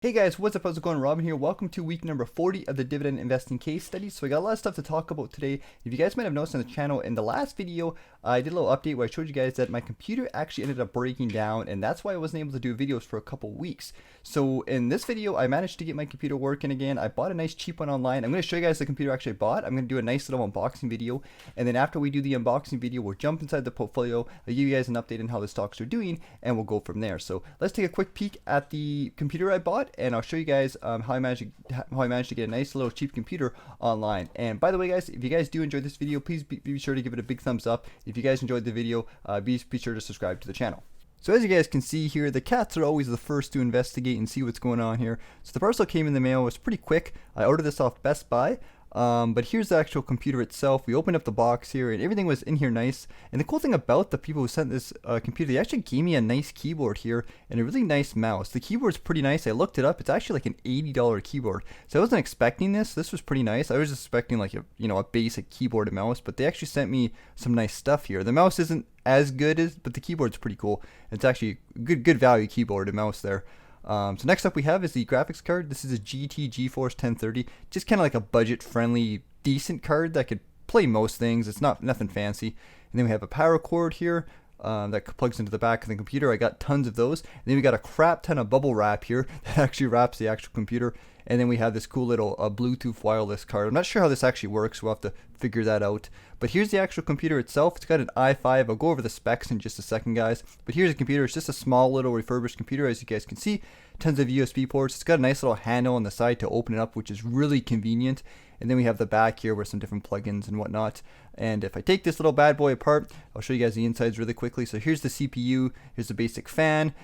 Hey guys, what's up? How's it going? Robin here. Welcome to week number 40 of the dividend investing case study. So we got a lot of stuff to talk about today. If you guys might have noticed on the channel, in the last video, I did a little update where I showed you guys that my computer actually ended up breaking down, and that's why I wasn't able to do videos for a couple weeks. So in this video, I managed to get my computer working again. I bought a nice cheap one online. I'm going to show you guys the computer I actually bought. I'm going to do a nice little unboxing video, and then after we do the unboxing video, we'll jump inside the portfolio. I'll give you guys an update on how the stocks are doing, and we'll go from there. So let's take a quick peek at the computer I bought, and I'll show you guys how I managed to get a nice little cheap computer online. And by the way, guys, if you guys do enjoy this video, please be sure to give it a big thumbs up. If you guys enjoyed the video, be sure to subscribe to the channel. So as you guys can see here, the cats are always the first to investigate and see what's going on here. So the parcel came in the mail. It was pretty quick. I ordered this off Best Buy. But here's the actual computer itself. We opened up the box here and everything was in here nice. And the cool thing about the people who sent this computer, they actually gave me a nice keyboard here and a really nice mouse. The keyboard's pretty nice. I looked it up. It's actually like an $80 keyboard. So I wasn't expecting this. This was pretty nice. I was just expecting like a basic keyboard and mouse, but they actually sent me some nice stuff here. The mouse isn't as good as, but the keyboard's pretty cool. It's actually a good value keyboard and mouse there. So next up we have is the graphics card. This is a GT GeForce 1030, just kind of like a budget friendly decent card that could play most things. It's nothing fancy. And then we have a power cord here that plugs into the back of the computer. I got tons of those. And then we got a crap ton of bubble wrap here that actually wraps the actual computer. And then we have this cool little Bluetooth wireless card. I'm not sure how this actually works. We'll have to figure that out. But here's the actual computer itself. It's got an i5. I'll go over the specs in just a second, guys. But here's the computer. It's just a small little refurbished computer, as you guys can see. Tons of USB ports. It's got a nice little handle on the side to open it up, which is really convenient. And then we have the back here with some different plugins and whatnot. And if I take this little bad boy apart, I'll show you guys the insides really quickly. So here's the CPU, here's the basic fan,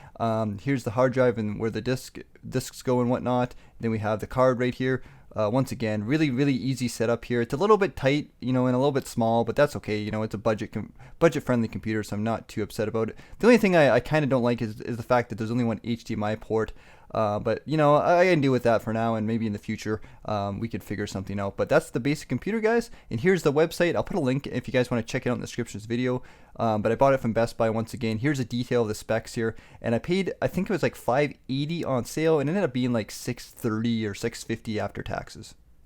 here's the hard drive and where the discs go and whatnot. Then we have the card right here. Once again, really easy setup here. It's a little bit tight, and a little bit small, but that's okay. It's a budget friendly computer, so I'm not too upset about it. The only thing I kind of don't like is the fact that there's only one HDMI port. But I can deal with that for now, and maybe in the future we could figure something out. But that's the basic computer, guys. And here's the website. I'll put a link if you guys want to check it out in the description of this video. But I bought it from Best Buy once again. Here's a detail of the specs here, and I paid, I think it was like $580 on sale, and it ended up being like $630 or $650 after taxes.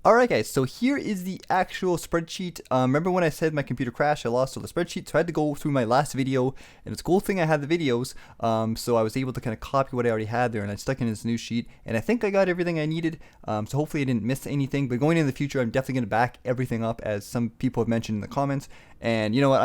Alright guys, so here is the actual spreadsheet. Remember when I said my computer crashed, I lost all the spreadsheet, so I had to go through my last video, and it's a cool thing I had the videos, so I was able to kind of copy what I already had there, and I stuck in this new sheet, and I think I got everything I needed, so hopefully I didn't miss anything. But going into the future, I'm definitely going to back everything up, as some people have mentioned in the comments. And you know what,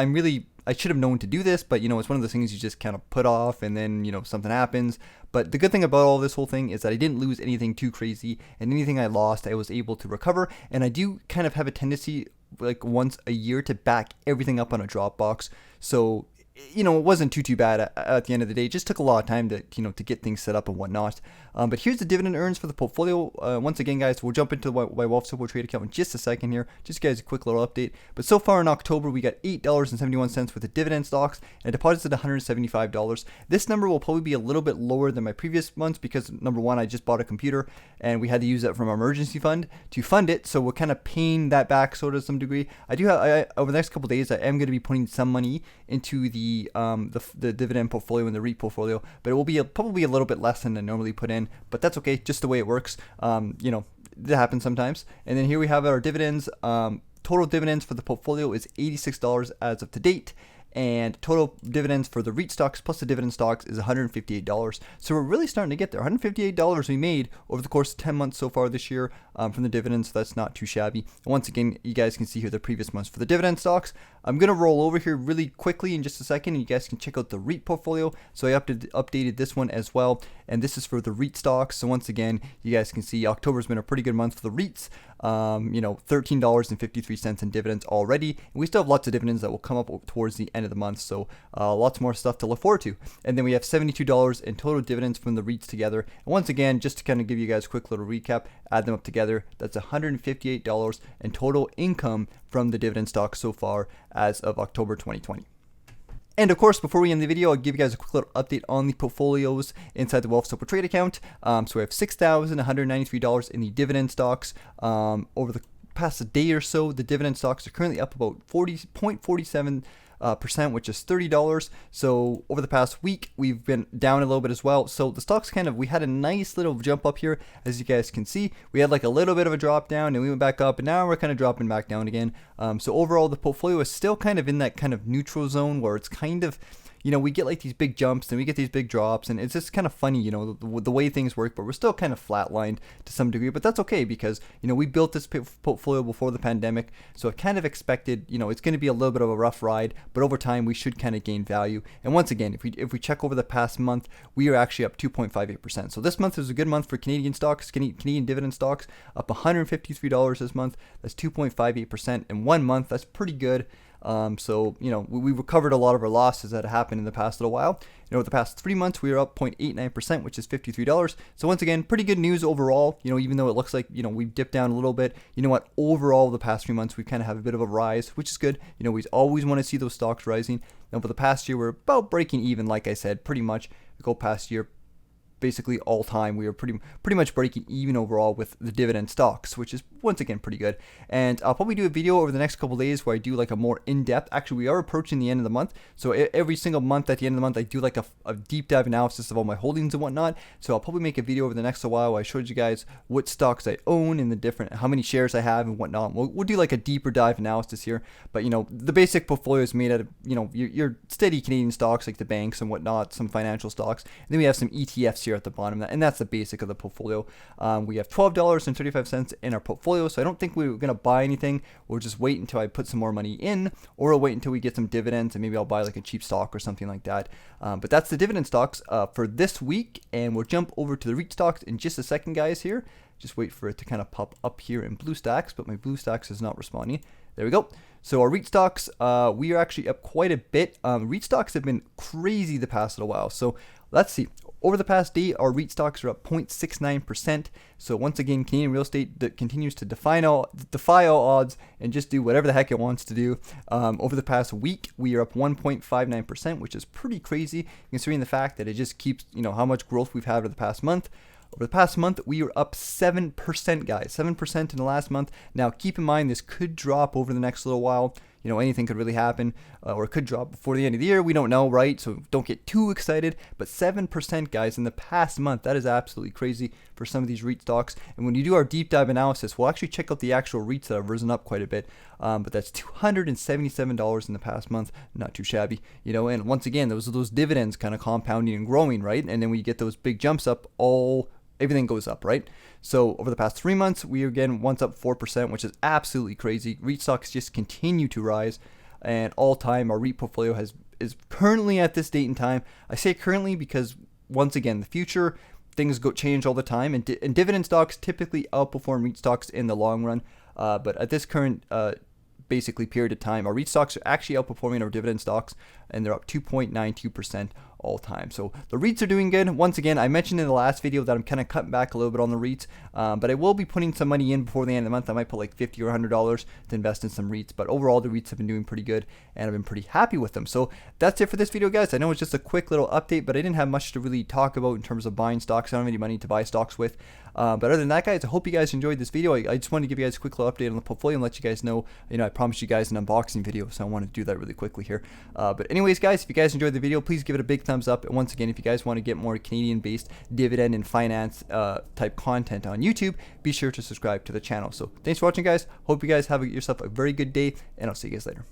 I should have known to do this, but it's one of those things you just kind of put off, and then something happens. But the good thing about all this whole thing is that I didn't lose anything too crazy, and anything I lost I was able to recover. And I do kind of have a tendency, like once a year, to back everything up on a Dropbox. So it wasn't too bad at the end of the day. It just took a lot of time to get things set up and whatnot. But here's the dividend earns for the portfolio. Once again, guys, we'll jump into my Wealthsimple trade account in just a second here. Just guys, a quick little update. But so far in October, we got $8.71 with the dividend stocks, and deposits at $175. This number will probably be a little bit lower than my previous months because, number one, I just bought a computer and we had to use that from our emergency fund to fund it. So we're kind of paying that back sort of to some degree. Over the next couple of days, I am going to be putting some money into the dividend portfolio and the REIT portfolio, but it will be probably a little bit less than I normally put in, but that's okay, just the way it works. That happens sometimes. And then here we have our dividends. Total dividends for the portfolio is $86 as of to date, and total dividends for the REIT stocks plus the dividend stocks is $158. So we're really starting to get there. $158 we made over the course of 10 months so far this year from the dividends, so that's not too shabby. And once again, you guys can see here the previous months for the dividend stocks. I'm going to roll over here really quickly in just a second, and you guys can check out the REIT portfolio. So I updated this one as well, and this is for the REIT stocks. So once again, you guys can see October's been a pretty good month for the REITs. $13.53 in dividends already, and we still have lots of dividends that will come up towards the end of the month, so lots more stuff to look forward to. And then we have $72 in total dividends from the REITs together. And once again, just to kind of give you guys a quick little recap, add them up together, that's $158 in total income from the dividend stocks so far as of October 2020. And of course, before we end the video, I'll give you guys a quick little update on the portfolios inside the Wealthsimple trade account. So we have $6,193 in the dividend stocks. Over the past day or so, the dividend stocks are currently up about 40.47 percent, which is $30. So over the past week, we've been down a little bit as well. So the stocks we had a nice little jump up here, as you guys can see. We had like a little bit of a drop down, and we went back up, and now we're kind of dropping back down again. So overall, the portfolio is still kind of in that kind of neutral zone where it's kind of, we get like these big jumps and we get these big drops, and it's just kind of funny, the way things work, but we're still kind of flatlined to some degree, but that's okay because, we built this portfolio before the pandemic, so I kind of expected, it's going to be a little bit of a rough ride, but over time we should kind of gain value. And once again, if we check over the past month, we are actually up 2.58%. So this month is a good month for Canadian stocks, Canadian dividend stocks, up $153 this month. That's 2.58% in 1 month. That's pretty good. So, we recovered a lot of our losses that happened in the past little while. Over the past 3 months, we are up 0.89%, which is $53. So once again, pretty good news overall, even though it looks like, we dipped down a little bit. You know what? Overall, the past 3 months, we kind of have a bit of a rise, which is good. We always want to see those stocks rising. And over the past year, we're about breaking even, like I said, pretty much. The whole past year, basically all time, we were pretty much breaking even overall with the dividend stocks, which is once again pretty good. And I'll probably do a video over the next couple days where I do like a more in-depth, actually we are approaching the end of the month, so every single month at the end of the month I do like a deep dive analysis of all my holdings and whatnot. So I'll probably make a video over the next while where I showed you guys what stocks I own and the different, how many shares I have and whatnot. We'll do like a deeper dive analysis here, but the basic portfolio is made out of your steady Canadian stocks like the banks and whatnot, some financial stocks, and then we have some ETFs here at the bottom, and that's the basic of the portfolio. We have $12.35 in our portfolio, so I don't think we're going to buy anything. We'll just wait until I put some more money in, or I'll wait until we get some dividends, and maybe I'll buy like a cheap stock or something like that. But that's the dividend stocks for this week, and we'll jump over to the REIT stocks in just a second, guys, here. Just wait for it to kind of pop up here in BlueStacks, but my BlueStacks is not responding. There we go. So our REIT stocks, we are actually up quite a bit. REIT stocks have been crazy the past little while. So let's see. Over the past day, our REIT stocks are up 0.69%. So once again, Canadian real estate that continues to defy all odds and just do whatever the heck it wants to do. Over the past week, we are up 1.59%, which is pretty crazy considering the fact that it just keeps, how much growth we've had over the past month. Over the past month, we were up 7%, guys. 7% in the last month. Now, keep in mind, this could drop over the next little while. Anything could really happen, or it could drop before the end of the year. We don't know, right? So don't get too excited. But 7%, guys, in the past month, that is absolutely crazy for some of these REIT stocks. And when you do our deep dive analysis, we'll actually check out the actual REITs that have risen up quite a bit. But that's $277 in the past month. Not too shabby, And once again, those dividends kind of compounding and growing, right? And then when you get those big jumps up, everything goes up, right? So over the past 3 months, we are again once up 4%, which is absolutely crazy. REIT stocks just continue to rise, and all time our REIT portfolio is currently at this date in time. I say currently because once again, the future things change all the time, and dividend stocks typically outperform REIT stocks in the long run. But at this current basically period of time, our REIT stocks are actually outperforming our dividend stocks, and they're up 2.92% all time. So the REITs are doing good. Once again, I mentioned in the last video that I'm kind of cutting back a little bit on the REITs, but I will be putting some money in before the end of the month. I might put like $50 or $100 to invest in some REITs, but overall the REITs have been doing pretty good, and I've been pretty happy with them. So that's it for this video, guys. I know it's just a quick little update, but I didn't have much to really talk about in terms of buying stocks. I don't have any money to buy stocks with. But other than that, guys, I hope you guys enjoyed this video. I just wanted to give you guys a quick little update on the portfolio and let you guys know, I promised you guys an unboxing video, so I want to do that really quickly here. But anyways, guys, if you guys enjoyed the video, please give it a big thumbs up. And once again, if you guys want to get more Canadian-based dividend and finance type content on YouTube, be sure to subscribe to the channel. So thanks for watching, guys. Hope you guys have yourself a very good day, and I'll see you guys later.